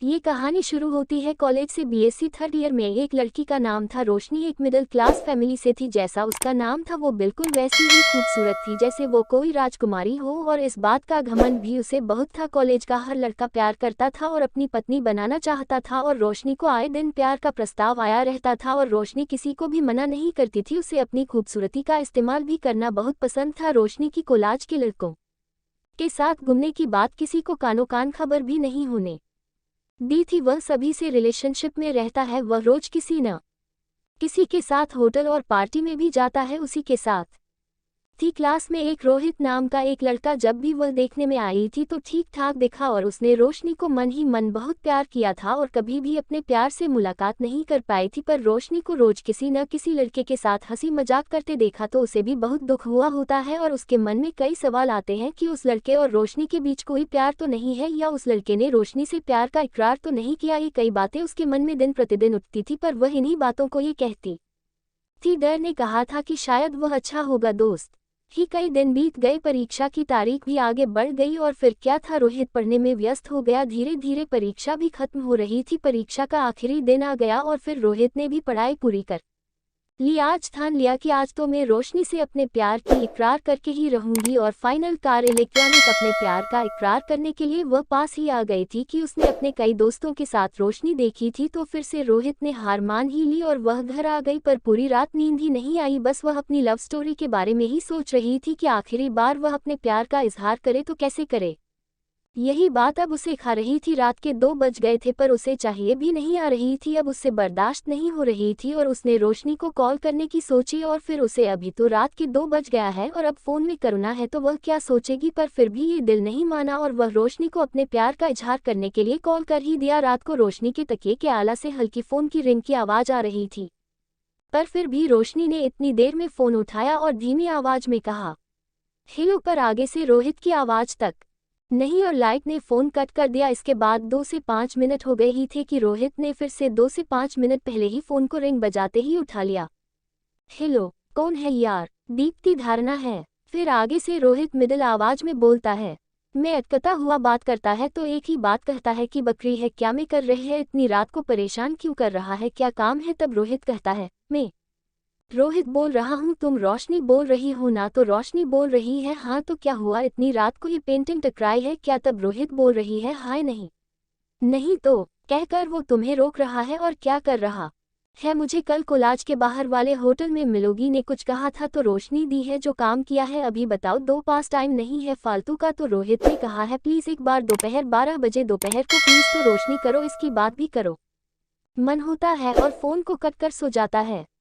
ये कहानी शुरू होती है कॉलेज से बीएससी थर्ड ईयर में। एक लड़की का नाम था रोशनी, एक मिडिल क्लास फैमिली से थी। जैसा उसका नाम था वो बिल्कुल वैसी ही खूबसूरत थी जैसे वो कोई राजकुमारी हो, और इस बात का घमंड भी उसे बहुत था। कॉलेज का हर लड़का प्यार करता था और अपनी पत्नी बनाना चाहता था, और रोशनी को आए दिन प्यार का प्रस्ताव आया रहता था और रोशनी किसी को भी मना नहीं करती थी। उसे अपनी खूबसूरती का इस्तेमाल भी करना बहुत पसंद था। रोशनी की कॉलेज के लड़कों के साथ घूमने की बात किसी को कानो कान खबर भी नहीं होने दी थी। वह सभी से रिलेशनशिप में रहता है। वह रोज किसी न किसी के साथ होटल और पार्टी में भी जाता है। उसी के साथ थी क्लास में एक रोहित नाम का एक लड़का। जब भी वह देखने में आई थी तो ठीक ठाक दिखा, और उसने रोशनी को मन ही मन बहुत प्यार किया था और कभी भी अपने प्यार से मुलाकात नहीं कर पाई थी। पर रोशनी को रोज किसी न किसी लड़के के साथ हंसी मजाक करते देखा तो उसे भी बहुत दुख हुआ होता है, और उसके मन में कई सवाल आते हैं कि उस लड़के और रोशनी के बीच कोई प्यार तो नहीं है, या उस लड़के ने रोशनी से प्यार का इकरार तो नहीं किया। ये कई बातें उसके मन में दिन प्रतिदिन उठती थी, पर वह इन्हीं बातों को ये कहती थी। डर ने कहा था कि शायद वह अच्छा होगा। दोस्त ही कई दिन बीत गए, परीक्षा की तारीख भी आगे बढ़ गई, और फिर क्या था, रोहित पढ़ने में व्यस्त हो गया। धीरे धीरे परीक्षा भी खत्म हो रही थी। परीक्षा का आखिरी दिन आ गया और फिर रोहित ने भी पढ़ाई पूरी कर ली। आज ठान लिया कि आज तो मैं रोशनी से अपने प्यार की इकरार करके ही रहूंगी। और फाइनल कार इलेक्ट्रॉनिक अपने प्यार का इकरार करने के लिए वह पास ही आ गई थी कि उसने अपने कई दोस्तों के साथ रोशनी देखी थी। तो फिर से रोहित ने हार मान ही ली और वह घर आ गई, पर पूरी रात नींद ही नहीं आई। बस वह अपनी लव स्टोरी के बारे में ही सोच रही थी कि आखिरी बार वह अपने प्यार का इजहार करे तो कैसे करे। यही बात अब उसे खा रही थी। रात के 2 बज गए थे, पर उसे चाहिए भी नहीं आ रही थी। अब उससे बर्दाश्त नहीं हो रही थी और उसने रोशनी को कॉल करने की सोची, और फिर उसे अभी तो रात के 2 बज गया है और अब फ़ोन में करना है तो वह क्या सोचेगी। पर फिर भी ये दिल नहीं माना और वह रोशनी को अपने प्यार का इजहार करने के लिए कॉल कर ही दिया। रात को रोशनी के तकिए के आला से हल्की फ़ोन की रिंग की आवाज़ आ रही थी, पर फिर भी रोशनी ने इतनी देर में फ़ोन उठाया और धीमी आवाज़ में कहा, हेलो। पर आगे से रोहित की आवाज़ तक नहीं, और लाइट ने फ़ोन कट कर दिया। इसके बाद 2 से 5 मिनट हो गए ही थे कि रोहित ने फिर से 2 से 5 मिनट पहले ही फ़ोन को रिंग बजाते ही उठा लिया। हेलो, कौन है यार? दीप्ति धारणा है। फिर आगे से रोहित मिडिल आवाज़ में बोलता है। मैं अटकता हुआ बात करता है तो एक ही बात कहता है कि बकरी है क्या, में कर रहे है, इतनी रात को परेशान क्यों कर रहा है, क्या काम है? तब रोहित कहता है, मैं रोहित बोल रहा हूँ, तुम रोशनी बोल रही हो ना? तो रोशनी बोल रही है, हाँ तो क्या हुआ, इतनी रात को ये पेंटिंग टकराई है क्या? तब रोहित बोल रही है, हाय नहीं नहीं तो कहकर वो तुम्हें रोक रहा है। और क्या कर रहा है? मुझे कल कोलाज के बाहर वाले होटल में मिलोगी ने कुछ कहा था तो रोशनी दी है जो काम किया है। अभी बताओ, 2 पास टाइम नहीं है फालतू का। तो रोहित ने कहा है, प्लीज़ एक बार दोपहर 12 बजे दोपहर को प्लीज़। तो रोशनी करो, इसकी बात भी करो। मन होता है और फ़ोन को कट कर सो जाता है।